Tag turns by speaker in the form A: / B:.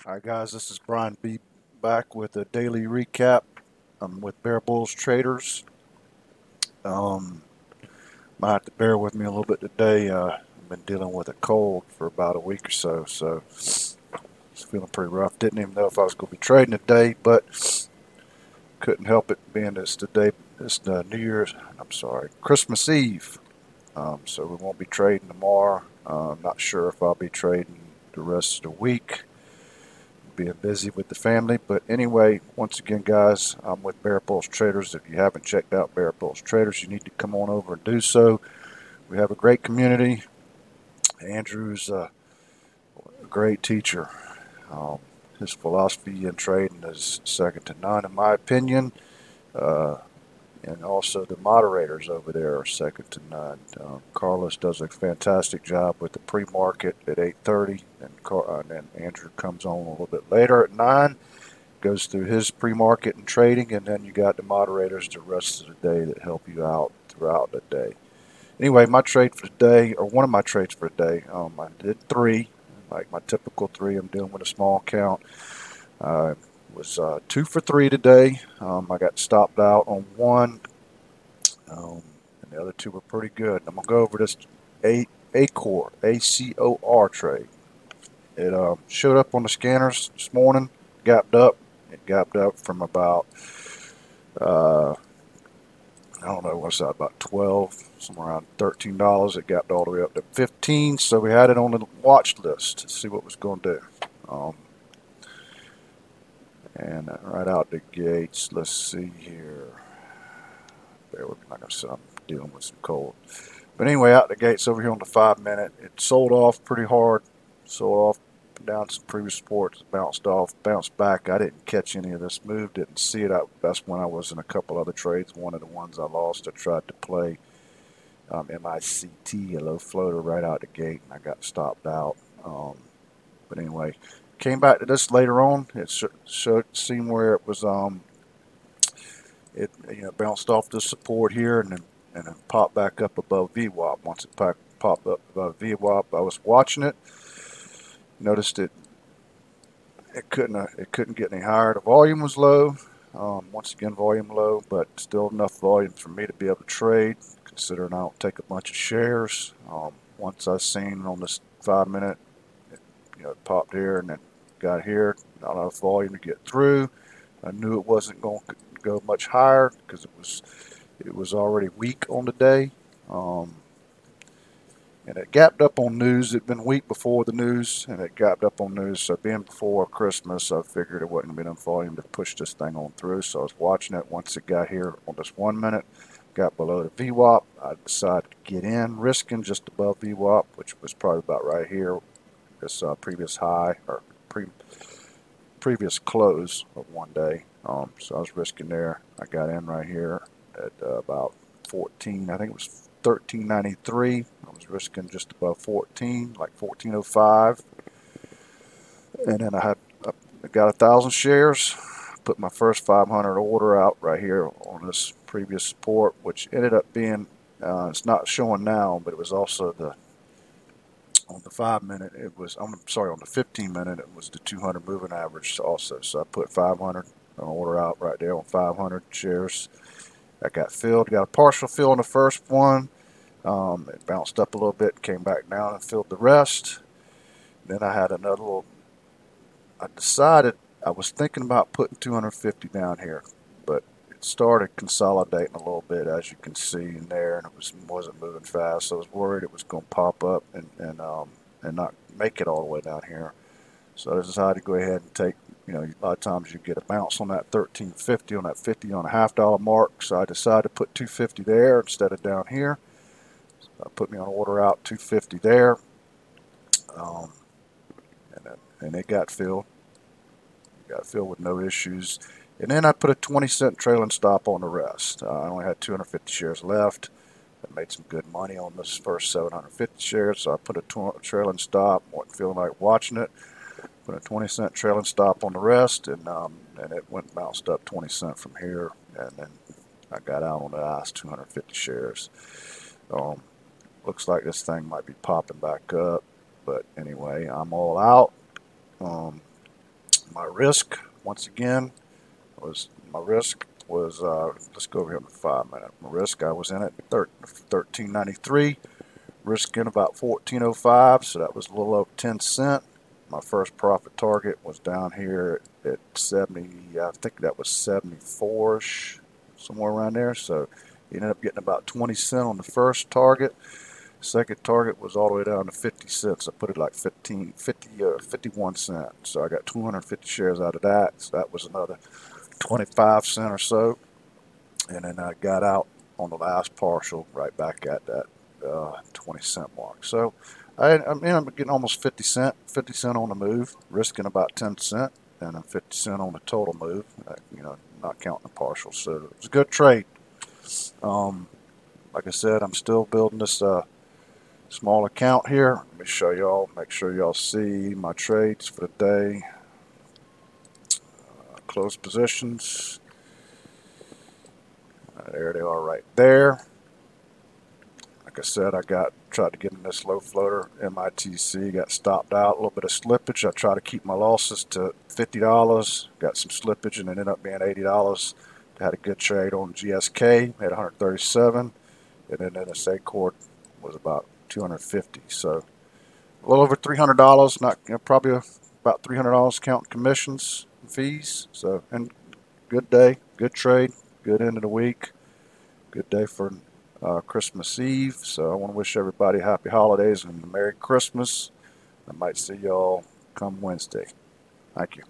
A: Alright guys, this is BrianB back with a daily recap. I'm with Bear Bulls Traders. Um, Might have to bear with me a little bit today. I've been dealing with a cold for about a week or so it's feeling pretty rough. Didn't even know if I was going to be trading today, but couldn't help it being it's today. It's the Christmas Eve. So we won't be trading tomorrow. I'm not sure if I'll be trading the rest of the week. Being busy with the family. But anyway, once again, guys, I'm with Bear Bulls Traders. If you haven't checked out Bear Bulls Traders, you need to come on over and do so. We have a great community. Andrew's a great teacher. Um, his philosophy in trading is second to none, in my opinion. Uh, and also the moderators over there are second to none. Carlos does a fantastic job with the pre-market at 8:30, and then Andrew comes on a little bit later at 9. Goes through his pre-market and trading, and then you got the moderators the rest of the day that help you out throughout the day. Anyway, my trade for the day, or one of my trades for the day, I did three, like my typical three. I'm dealing with a small account. Was 2 for 3 today. I got stopped out on one, and the other two were pretty good. I'm gonna go over this ACOR ACOR trade. It showed up on the scanners this morning, gapped up. It gapped up from about uh, I don't know what's that, about 12, somewhere around $13. It gapped all the way up to 15, so we had it on the watch list to see what it was going to do. And right out the gates, let's see here. Bear with me, like I said, I'm dealing with some cold. But anyway, out the gates over here on the 5 minute, it sold off pretty hard. Sold off down some previous supports, bounced off, bounced back. I didn't catch any of this move, didn't see it. That's when I was in a couple other trades. One of the ones I lost, I tried to play MICT, a low floater right out the gate, and I got stopped out. But anyway, came back to this later on. It seemed where it was it bounced off the support here and then popped back up above VWAP. Once it popped up above VWAP, I was watching it. Noticed it couldn't get any higher. The volume was low. Once again, volume low, but still enough volume for me to be able to trade, considering I don't take a bunch of shares. Once I seen on this 5 minute, it popped here and then got here, not enough volume to get through. I knew it wasn't going to go much higher because it was already weak on the day. And it gapped up on news. It'd been weak before the news, and it gapped up on news. So being before Christmas, I figured it wasn't going to be enough volume to push this thing on through. So I was watching it. Once it got here on this 1 minute, got below the VWAP, I decided to get in, risking just above VWAP, which was probably about right here. This previous high or previous close of one day. So I was risking there. I got in right here at about 14. I think it was 13.93. I was risking just above 14, like 14.05. And then I got 1,000 shares. Put my first 500 order out right here on this previous support, which ended up being, it's not showing now, but it was also on the 5 minute, I'm sorry, on the 15 minute, it was the 200 moving average also. So I put 500 an order out right there on 500 shares. I got filled, got a partial fill on the first one. It bounced up a little bit, came back down and filled the rest. Then I had another little, I decided, I was thinking about putting 250 down here, but it started consolidating a little bit, as you can see in there, and wasn't moving fast. So I was worried it was going to pop up and not make it all the way down here. So I decided to go ahead and take, a lot of times you get a bounce on that 13.50, on that 50 on a $0.50 mark. So I decided to put 250 there instead of down here. So I put me on order out 250 there. And it got filled. Got filled with no issues. And then I put a 20-cent trailing stop on the rest. I only had 250 shares left. I made some good money on this first 750 shares, so I put a trailing stop. Wasn't feeling like watching it. Put a 20-cent trailing stop on the rest, and it bounced up 20 cents from here, and then I got out on the last 250 shares. Looks like this thing might be popping back up, but anyway, I'm all out. My risk, once again, was let's go over here in 5 minutes. My risk, I was in at 13.93, risking about 14.05, so that was a little over 10 cents. My first profit target was down here at 70, I think that was 74ish, somewhere around there. So you ended up getting about 20 cents on the first target. Second target was all the way down to 50 cents. I put it like 51 cents. So I got 250 shares out of that. So that was another 25 cents or so. And then I got out on the last partial right back at that 20 cent mark. So I'm getting almost 50 cent on the move, risking about 10 cent, and then 50 cent on the total move. Not counting the partial. So it's a good trade. Like I said, I'm still building this small account here. Let me show y'all. Make sure y'all see my trades for the day. Close positions. There they are right there. Like I said, I tried to get in this low floater MITC, got stopped out, a little bit of slippage. I tried to keep my losses to $50, got some slippage, and it ended up being $80. Had a good trade on GSK, had 137, and then this ACOR was about 250. So a little over $300, not probably about $300 counting commissions and fees. So, and good day, good trade, good end of the week, good day for Christmas Eve. So I want to wish everybody happy holidays and a Merry Christmas. I might see y'all come Wednesday. Thank you.